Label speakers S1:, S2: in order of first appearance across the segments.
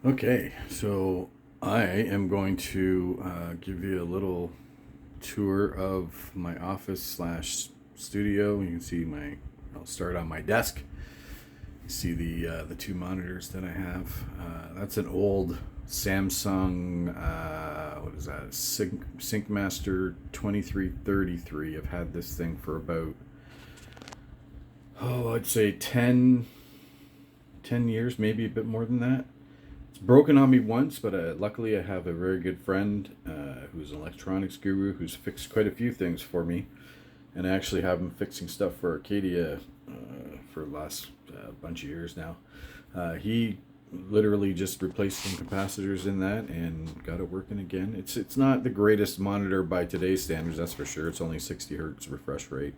S1: Okay, so I am going to give you a little tour of my office slash studio. You can see I'll start on my desk. See the two monitors that I have. That's an old Samsung, what is that? SyncMaster 2333. I've had this thing for about, I'd say 10 years, maybe a bit more than that. It's broken on me once, but luckily I have a very good friend who's an electronics guru who's fixed quite a few things for me. And I actually have him fixing stuff for Arcadia for the last bunch of years now. He literally just replaced some capacitors in that and got it working again. It's not the greatest monitor by today's standards, that's for sure. It's only 60 hertz refresh rate,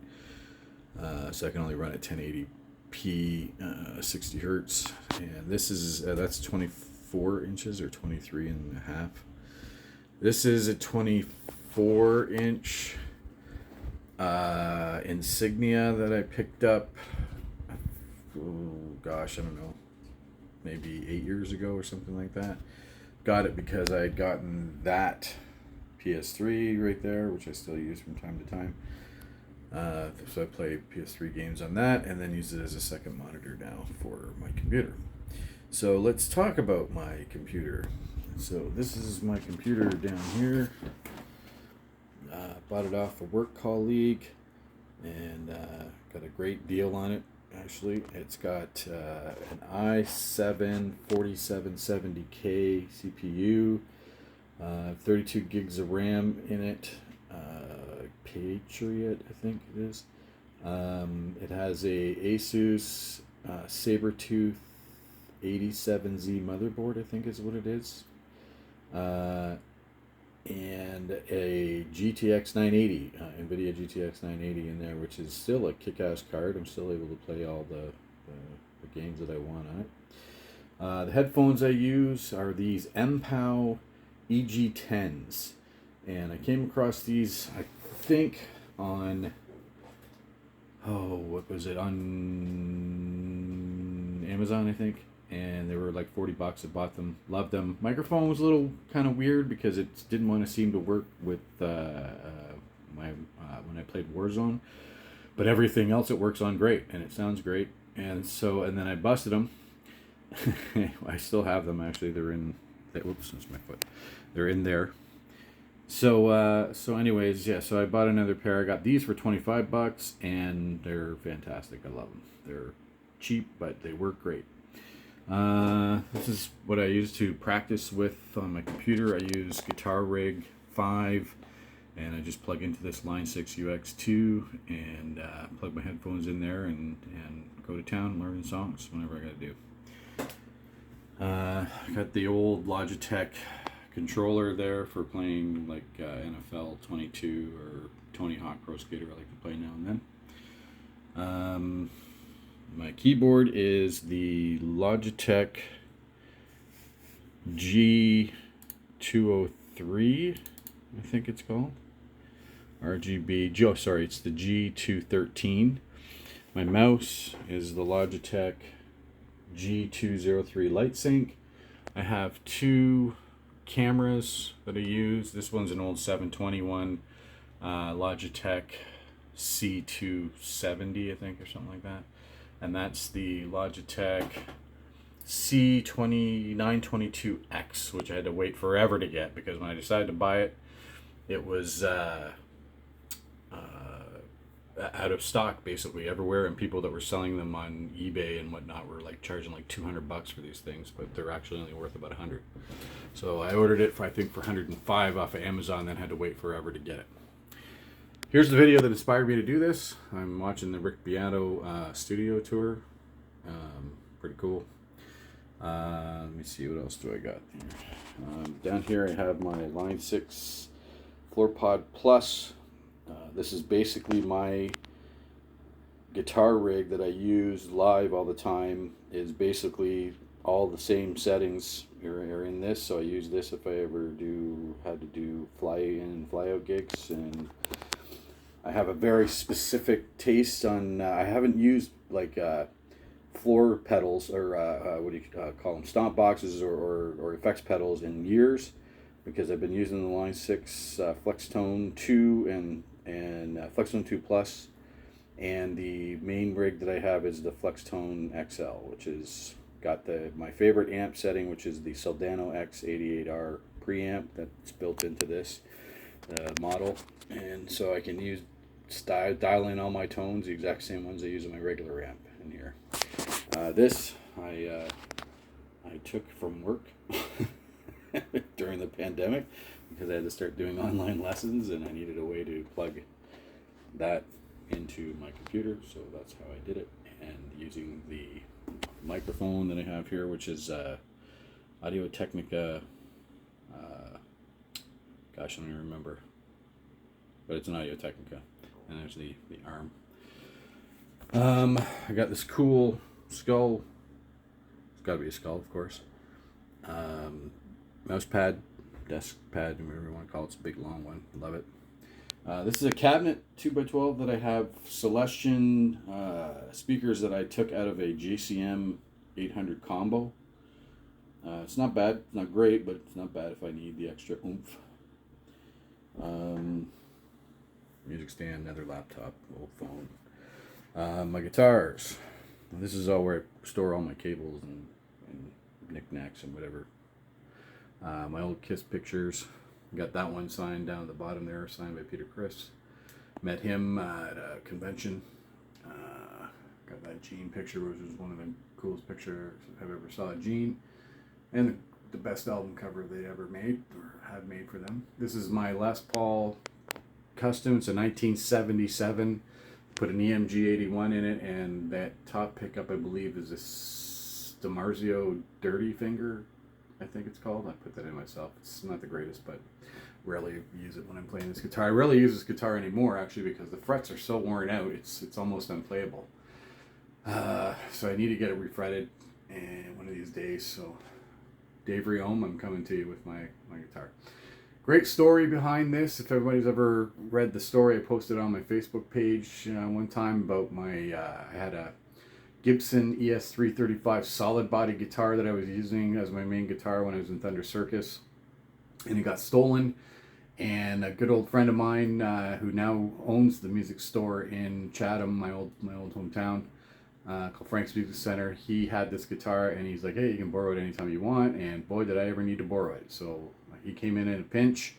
S1: so I can only run at 1080p, 60 hertz. And this is that's 24 inches or 23 and a half. This is a 24-inch Insignia that I picked up. Oh gosh, I don't know, maybe 8 years ago or something like that. Got it because I had gotten that PS3 right there, which I still use from time to time. So I play PS3 games on that, and then use it as a second monitor now for my computer. So let's talk about my computer. So this is my computer down here. Bought it off a work colleague, and got a great deal on it. Actually, it's got an i7 4770K CPU, 32 gigs of RAM in it. Patriot, I think it is. It has a Asus Sabertooth 87Z motherboard, I think is what it is. And a GTX 980, NVIDIA GTX 980 in there, which is still a kick-ass card. I'm still able to play all the games that I want on it. The headphones I use are these MPOW EG10s. And I came across these, I think, on, what was it, on Amazon, I think. And they were like $40. I bought them, loved them. Microphone was a little kind of weird because it didn't want to seem to work with my when I played Warzone, but everything else it works on great and it sounds great. And then I busted them. I still have them actually. They're in. Oops, that's my foot. They're in there. So anyways, yeah. So I bought another pair. I got these for $25, and they're fantastic. I love them. They're cheap, but they work great. This is what I use to practice with on my computer. I use Guitar Rig 5, and I just plug into this Line 6 UX2 and plug my headphones in there and go to town learning songs whenever I gotta do. Got the old Logitech controller there for playing like NFL 22 or Tony Hawk Pro Skater. I like to play now and then. My keyboard is the Logitech G203, I think it's called. RGB. It's the G213. My mouse is the Logitech G203 LightSync. I have two cameras that I use. This one's an old 721 Logitech C270, I think, or something like that. And that's the Logitech C2922X, which I had to wait forever to get because when I decided to buy it, it was out of stock basically everywhere, and people that were selling them on eBay and whatnot were like charging like $200 for these things, but they're actually only worth about 100. So I ordered it for, I think, for 105 off of Amazon, then had to wait forever to get it. Here's the video that inspired me to do this. I'm watching the Rick Beato studio tour. Pretty cool. Let me see, what else do I got here? Down here I have my Line 6 FloorPod Plus. This is basically my guitar rig that I use live all the time. Is basically all the same settings are in this, so I use this if I ever had to do fly in and fly out gigs. And I have a very specific taste on. I haven't used like floor pedals, or what do you call them, stomp boxes, or effects pedals in years, because I've been using the Line 6 Flextone 2 and Flextone 2 Plus, and the main rig that I have is the Flextone XL, which is got my favorite amp setting, which is the Soldano X88R preamp that's built into this model, and so I can dial in all my tones, the exact same ones I use in my regular amp in here. This I took from work during the pandemic because I had to start doing online lessons, and I needed a way to plug that into my computer, so that's how I did it. And using the microphone that I have here, which is Audio Technica, gosh, I don't even remember, but it's an Audio Technica, and there's the arm. I got this cool skull, it's got to be a skull, of course, mouse pad, desk pad, whatever you want to call it. It's a big long one, love it. This is a cabinet 2x12 that I have Celestion speakers that I took out of a JCM 800 combo. It's not bad, it's not great, but it's not bad if I need the extra oomph. Music stand, another laptop, old phone. My guitars. This is all where I store all my cables and knickknacks and whatever. My old Kiss pictures. Got that one signed down at the bottom there, signed by Peter Criss. Met him at a convention. Got that Gene picture, which was one of the coolest pictures I've ever saw Gene. And the best album cover they ever made, or had made for them. This is my Les Paul custom. It's a 1977. Put an EMG 81 in it, and that top pickup, I believe, is a DiMarzio Dirty Finger, I think it's called. I put that in myself. It's not the greatest, but rarely use it when I'm playing this guitar. I rarely use this guitar anymore, actually, because the frets are so worn out. It's almost unplayable. So I need to get it refretted and one of these days. So Dave Riome, I'm coming to you with my guitar. Great story behind this. If everybody's ever read the story, I posted on my Facebook page one time about I had a Gibson ES335 solid body guitar that I was using as my main guitar when I was in Thunder Circus, and it got stolen. And a good old friend of mine who now owns the music store in Chatham, my old hometown, called Frank's Music Center, he had this guitar, and he's like, hey, you can borrow it anytime you want. And boy, did I ever need to borrow it. So he came in a pinch,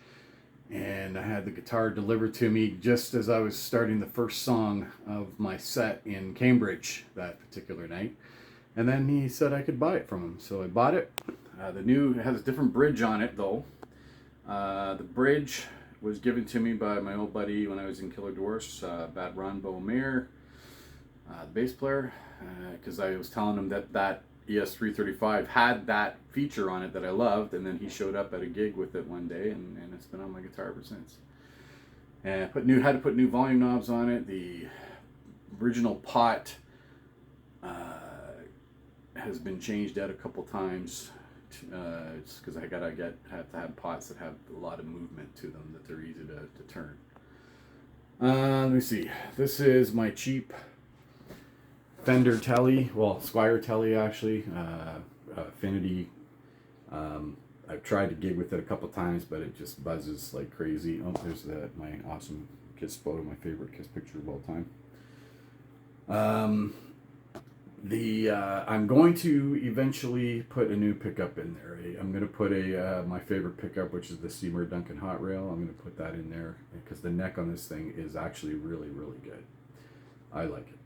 S1: and I had the guitar delivered to me just as I was starting the first song of my set in Cambridge that particular night. And then he said I could buy it from him, so I bought it. It has a different bridge on it, though. The bridge was given to me by my old buddy when I was in Killer Dwarfs, Bad Ron Beaumere, the bass player, because I was telling him that ES335 had that feature on it that I loved, and then he showed up at a gig with it one day, and it's been on my guitar ever since. And I had to put new volume knobs on it. The original pot has been changed out a couple times. It's because I have to have pots that have a lot of movement to them, that they're easy to turn. Let me see. This is my cheap Fender Tele, Squier Tele actually, Affinity. I've tried to gig with it a couple times, but it just buzzes like crazy. Oh, there's my awesome Kiss photo, my favorite Kiss picture of all time. I'm going to eventually put a new pickup in there. I'm going to put my favorite pickup, which is the Seymour Duncan Hot Rail. I'm going to put that in there because the neck on this thing is actually really, really good. I like it.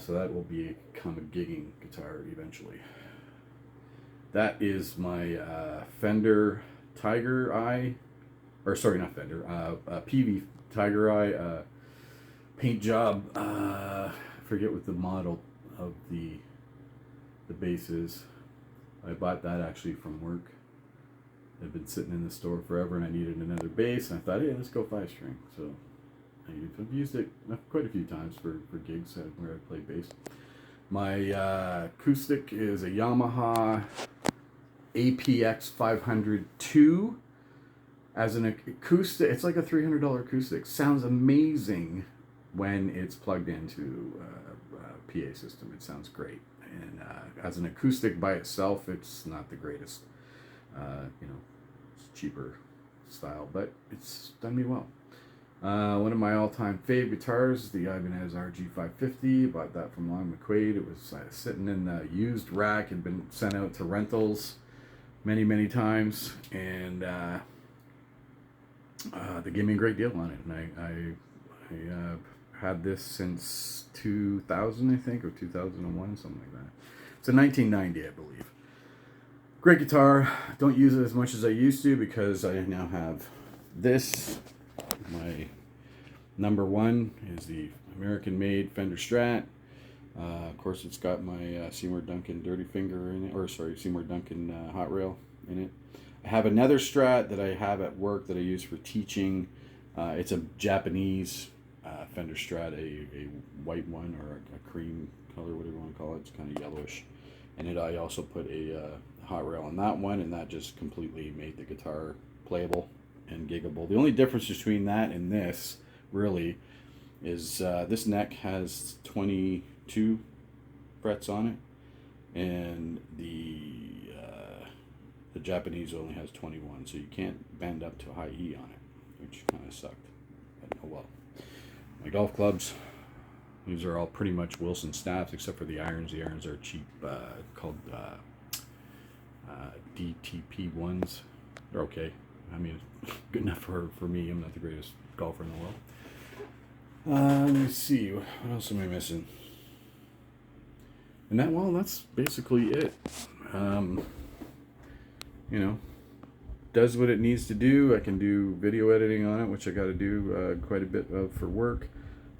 S1: So that will become a gigging guitar eventually. That is my Fender Tiger Eye, or sorry, not Fender, PV Tiger Eye paint job. I forget what the model of the bass is. I bought that actually from work. I've been sitting in the store forever, and I needed another bass, and I thought, hey, let's go 5-string. So I've used it quite a few times for gigs where I play bass. My acoustic is a Yamaha APX 502. As an acoustic, it's like a $300 acoustic. Sounds amazing when it's plugged into PA system. It sounds great, and as an acoustic by itself, it's not the greatest. You know, it's cheaper style, but it's done me well. One of my all-time fave guitars, the Ibanez RG550. Bought that from Long McQuaid. It was sitting in the used rack and been sent out to rentals many times, and they gave me a great deal on it. And I had this since 2000, I think, or 2001, something like that. It's a 1990, I believe. Great guitar. Don't use it as much as I used to because I now have this. My number one is the American-made Fender Strat. Of course, it's got my Seymour Duncan Dirty Finger in it, or sorry, Seymour Duncan Hot Rail in it. I have another Strat that I have at work that I use for teaching. It's a Japanese Fender Strat, a white one or a cream color, whatever you want to call it. It's kind of yellowish. And I also put a Hot Rail on that one, and that just completely made the guitar playable and giggable. The only difference between that and this really is this neck has 22 frets on it, and the Japanese only has 21, so you can't bend up to high E on it, which kind of sucked. But oh well. My golf clubs, these are all pretty much Wilson staffs except for the irons. The irons are cheap, called DTP ones. They're okay. I mean, good enough for me. I'm not the greatest golfer in the world. Let me see. What else am I missing? And that's basically it. You know, does what it needs to do. I can do video editing on it, which I got to do quite a bit of for work.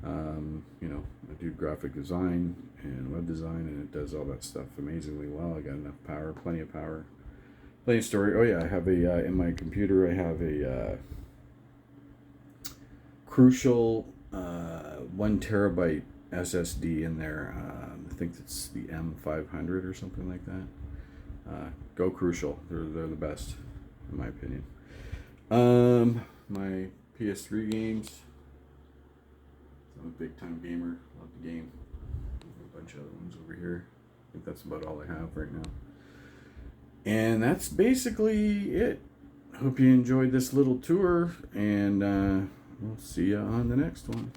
S1: You know, I do graphic design and web design, and it does all that stuff amazingly well. I got enough power, plenty of power, plenty of storage. Oh yeah, I have a in my computer. I have a Crucial 1 terabyte SSD in there. I think it's the M500 or something like that. Go Crucial. They're the best, in my opinion. My PS3 games. I'm a big time gamer. Love the game. A bunch of other ones over here. I think that's about all I have right now. And that's basically it. Hope you enjoyed this little tour, and we'll see you on the next one.